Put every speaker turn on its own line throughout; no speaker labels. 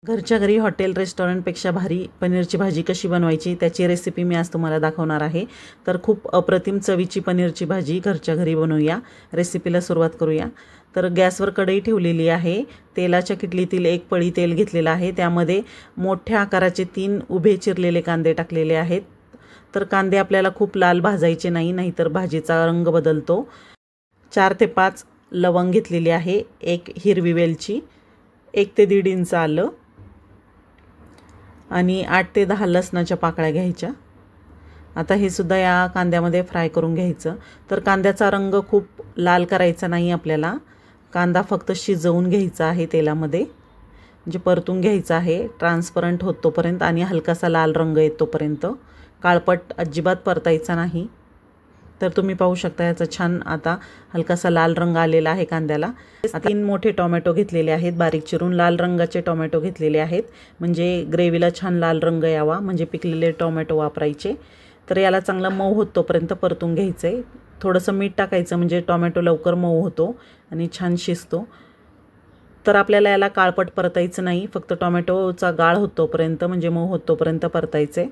घरच्या घरी हॉटेल रेस्टॉरंटपेक्षा भारी पनीरची भाजी कशी बनवायची त्याची रेसिपी मी आज तुम्हाला दाखवणार आहे। तर खूप अप्रतिम चवीची पनीरची भाजी घरच्या घरी बनवूया। रेसिपीला सुरुवात करूया। तर गॅसवर कढई ठेवलेली आहे। तेलाच्या किटलीतील एक पळी तेल घेतलेलं आहे। त्यामध्ये मोठ्या आकाराचे 3 उभे चिरलेले कांदे टाकलेले आहेत। तर कांदे आपल्याला खूप लाल भाजायचे नाही, नाहीतर भाजीचा रंग बदलतो। 4 ते 5 लवंग घेतलेली आहे, एक हिरवी वेलची, 1 ते 1.5 इंच आलं आणि 8 ते 10 लसणाच्या पाकळ्या घ्यायच्या। आता हे सुद्धा या कांद्यामध्ये फ्राय करून घ्यायचं। तर कांद्याचा रंग खूप लाल करायचा नाही आपल्याला, कांदा फक्त शिजवून घ्यायचा आहे तेलामध्ये, म्हणजे परतून घ्यायचा आहे ट्रान्सपरंट होत तोपर्यंत आणि हलकासा लाल रंग येतोपर्यंत। काळपट अजिबात परतायचा नाही। तर तुम्ही पाहू शकता याचा छान आता हलकासा लाल रंग आलेला आहे कांद्याला। 3 मोठे टोमॅटो घेतलेले आहेत, बारीक चिरून लाल रंगाचे टोमॅटो घेतलेले आहेत, म्हणजे ग्रेव्हीला छान लाल रंग यावा, म्हणजे पिकलेले टोमॅटो वापरायचे। तर याला चांगलं मऊ होत तोपर्यंत परतून घ्यायचं आहे। थोडंसं मीठ टाकायचं म्हणजे टोमॅटो लवकर मऊ होतो आणि छान शिजतो। तर आपल्याला याला काळपट परतायचं नाही, फक्त टोमॅटोचा गाळ होत तोपर्यंत, म्हणजे मऊ होत तोपर्यंत परतायचे।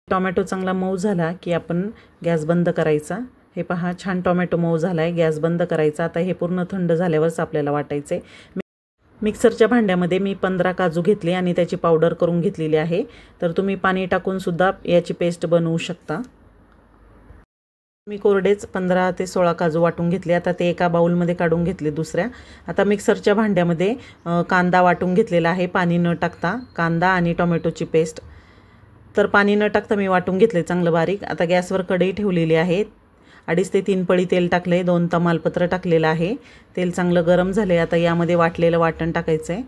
टोमॅटो चांगला मऊ झाला की आपण गॅस बंद करायचा। हे पहा छान टोमॅटो मऊ झाला आहे, गॅस बंद करायचा। आता हे पूर्ण थंड झाल्यावरच आपल्याला वाटायचे। मिक्सरच्या भांड्यामध्ये मी 15 काजू घेतले आणि त्याची पावडर करून घेतलेली आहे। तर तुम्ही पाणी टाकून सुद्धा याची पेस्ट बनवू शकता। मी कोरडेच 15 ते 16 काजू वाटून घेतले। आता ते एका बाउलमध्ये काढून घेतले दुसऱ्या। आता मिक्सरच्या भांड्यामध्ये कांदा वाटून घेतलेला आहे, पाणी न टाकता, कांदा आणि टोमॅटोची पेस्ट। तर पाणी न टाकता मी वाटून घेतले चांगलं बारीक। आता गॅसवर कढई ठेवलेली आहे, 2.5 ते 3 पळी तेल टाकले, 2 तमालपत्र टाकलेलं आहे। तेल चांगलं गरम झाले। आता यामध्ये वाटलेलं वाटण टाकायचं आहे।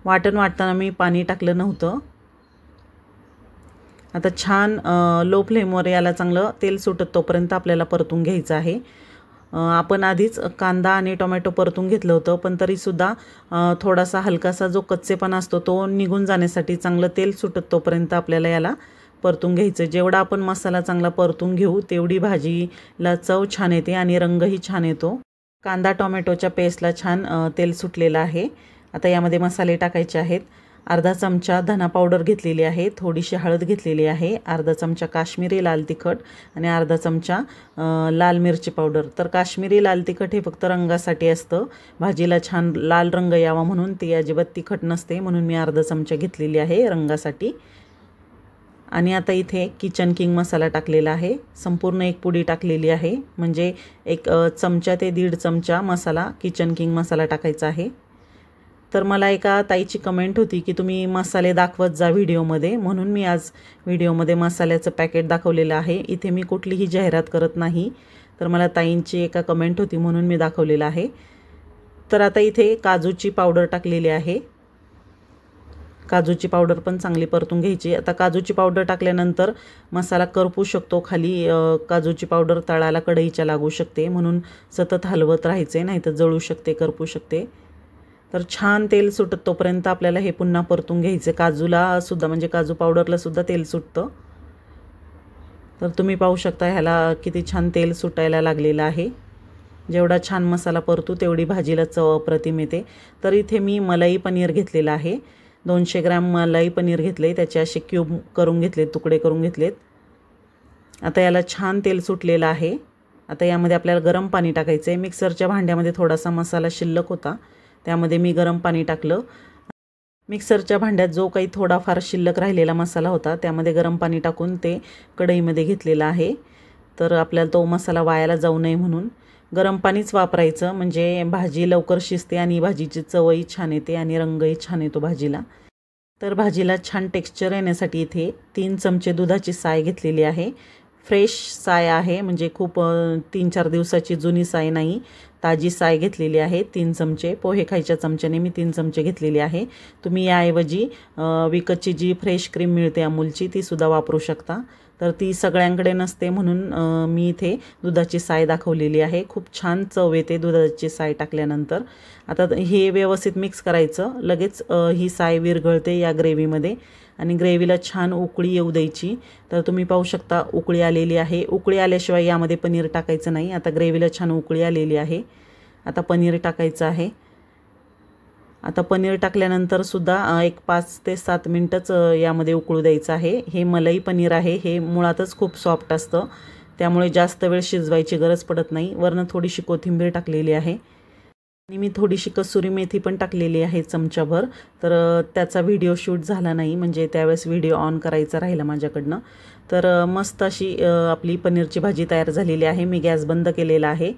वाटण वाटताना मी पाणी टाकलं नव्हतं। आता छान लो फ्लेमवर याला चांगलं तेल सुटत तोपर्यंत आपल्याला परतून घ्यायचं आहे। आपण आधीच कांदा आणि टोमॅटो परतून घेतलं होतं, पण तरीसुद्धा थोडासा हलकासा जो कच्चेपणा असतो तो निघून जाण्यासाठी चांगलं तेल सुटत तोपर्यंत आपल्याला याला परतून घ्यायचं। जेवढा आपण मसाला चांगला परतून घेऊ तेवढी भाजीला चव छान येते आणि रंगही छान येतो। कांदा टोमॅटोच्या पेस्टला छान तेल सुटलेलं आहे। आता यामध्ये मसाले टाकायचे आहेत। अर्धा चमचा धना पावडर घेतलेली आहे, थोडीशी हळद घेतलेली आहे, अर्धा चमचा काश्मीरी लाल तिखट आणि अर्धा चमचा लाल मिरची पावडर। तर काश्मीरी लाल तिखट हे फक्त रंगासाठी असतं, भाजीला छान लाल रंग यावा म्हणून, ती अजिबात तिखट नसते, म्हणून मी अर्धा चमचा घेतलेली आहे रंगासाठी। आणि आता इथे किचन किंग मसाला टाकलेला आहे, संपूर्ण एक पुडी टाकलेली आहे, म्हणजे 1 चमचा ते 1.5 चमचा मसाला किचन किंग मसाला टाकायचा आहे। तर मला एका ताईची कमेंट होती की तुम्ही मसाले दाखवत जा व्हिडिओमध्ये, म्हणून मी आज व्हिडिओमध्ये मसाल्याचं पॅकेट दाखवलेलं आहे। इथे मी कुठलीही जाहिरात करत नाही, तर मला ताईंची एका कमेंट होती म्हणून मी दाखवलेलं आहे। तर आता इथे काजूची पावडर टाकलेली आहे, काजूची पावडर पण चांगली परतून घ्यायची। आता काजूची पावडर टाकल्यानंतर मसाला करपू शकतो खाली, काजूची पावडर तळाला कढईच्या लागू शकते, म्हणून सतत हलवत राहायचे, नाहीतर जळू शकते, करपू शकते। तर छान तेल सुटत तोपर्यंत आपल्याला हे पुन्हा परतून घ्यायचे। काजूला सुद्धा, म्हणजे काजू पावडरला सुद्धा तेल सुटतं। तर तुम्ही पाहू शकता ह्याला किती छान तेल सुटायला लागलेलं आहे। जेवढा छान मसाला परतू तेवढी भाजीला चव अप्रतिम येते। तर इथे मी मलाई पनीर घेतलेलं आहे, 200 ग्रॅम मलाई पनीर घेतले, त्याचे असे क्यूब करून घेतलेत, तुकडे करून घेतलेत। आता याला छान तेल सुटलेलं आहे। आता यामध्ये आपल्याला गरम पाणी टाकायचं आहे। मिक्सरच्या भांड्यामध्ये थोडासा मसाला शिल्लक होता, त्यामध्ये मी गरम पाणी टाकलं। मिक्सरच्या भांड्यात जो काही थोडाफार शिल्लक राहिलेला मसाला होता त्यामध्ये गरम पाणी टाकून ते कढईमध्ये घेतलेला आहे। तर आपल्याला तो मसाला वायाला जाऊ नये म्हणून गरम पाणीच वापरायचं, म्हणजे भाजी लवकर शिजते आणि भाजीची चवही छान येते आणि रंगही छान येतो भाजीला। तर भाजीला छान टेक्स्चर येण्यासाठी इथे 3 चमचे दुधाची साय घेतलेली आहे। फ्रेश साय आहे, म्हणजे खूप 3-4 दिवसाची जुनी साय नाही, ताजी साय घेतलेली आहे। 3 चमचे, पोहे खायच्या चमच्याने मी 3 चमचे घेतलेली आहे। तुम्ही याऐवजी विकतची जी फ्रेश क्रीम मिळते अमूलची ती सुद्धा वापरू शकता। तर ती सगळ्यांकडे नसते म्हणून मी इथे दुधाची साय दाखवलेली आहे। खूप छान चव येते दुधाची साय टाकल्यानंतर। आता हे व्यवस्थित मिक्स करायचं, लगेच ही साय विरघळते या ग्रेव्हीमध्ये आणि ग्रेव्हीला छान उकळी येऊ द्यायची। तर तुम्ही पाहू शकता उकळी आलेली आहे। उकळी आल्याशिवाय यामध्ये पनीर टाकायचं नाही। आता ग्रेव्हीला छान उकळी आलेली आहे, आता पनीर टाकायचं आहे। आता पनीर टाकल्यानंतर सुद्धा एक 5 ते 7 मिनटंच यामध्ये उकळू द्यायचं आहे। हे मलाई पनीर आहे, हे मुळातच खूप सॉफ्ट असतं, त्यामुळे जास्त वेळ शिजवायची गरज पडत नाही। वरनं थोडीशी कोथिंबीर टाकलेली आहे आणि मी थोडीशी कसुरी मेथी पण टाकलेली आहे चमचाभर। तर त्याचा व्हिडिओ शूट झाला नाही, म्हणजे त्यावेळेस व्हिडिओ ऑन करायचा राहिला माझ्याकडनं। तर मस्त अशी आपली पनीरची भाजी तयार झालेली आहे। मी गॅस बंद केलेला आहे।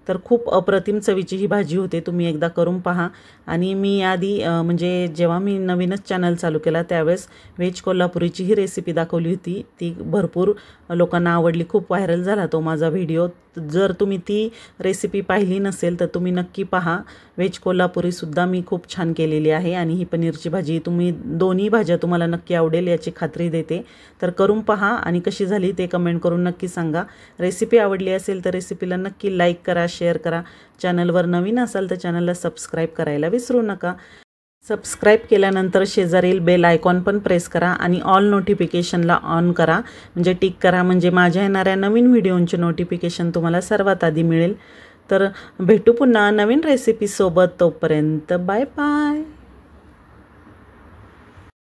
तर खूप अप्रतिम चवीची ही भाजी होते, तुम्ही एकदा करून पहा। आणि मी आधी म्हणजे जेव्हा मी नवीनच चॅनल चालू केला त्यावेळेस व्हेज कोल्हापुरीची ही रेसिपी दाखवली होती, ती भरपूर लोकांना आवडली, खूप व्हायरल झाला तो माझा व्हिडिओ। जर तुम्ही ती रेसिपी पाहिली नसेल तर तुम्ही नक्की पहा। व्हेज कोल्हापुरीसुद्धा मी खूप छान केलेली आहे आणि ही पनीरची भाजी तुम्ही दोन्ही भाज्या तुम्हाला नक्की आवडेल याची खात्री देते। तर करून पहा आणि कशी झाली ते कमेंट करून नक्की सांगा। रेसिपी आवडली असेल तर रेसिपीला नक्की लाईक करा, शेअर करा। चॅनलवर नवीन असाल तर चॅनलला सबस्क्राईब करायला विसरू नका। सबस्क्राईब केल्यानंतर शेजारील बेल आयकॉन पण प्रेस करा आणि ऑल नोटिफिकेशनला ऑन करा, म्हणजे टिक करा, म्हणजे माझ्या येणाऱ्या नवीन व्हिडिओंचे नोटिफिकेशन तुम्हाला सर्वात आधी मिळेल। तर भेटू पुन्हा नवीन रेसिपीसोबत, तोपर्यंत बाय बाय।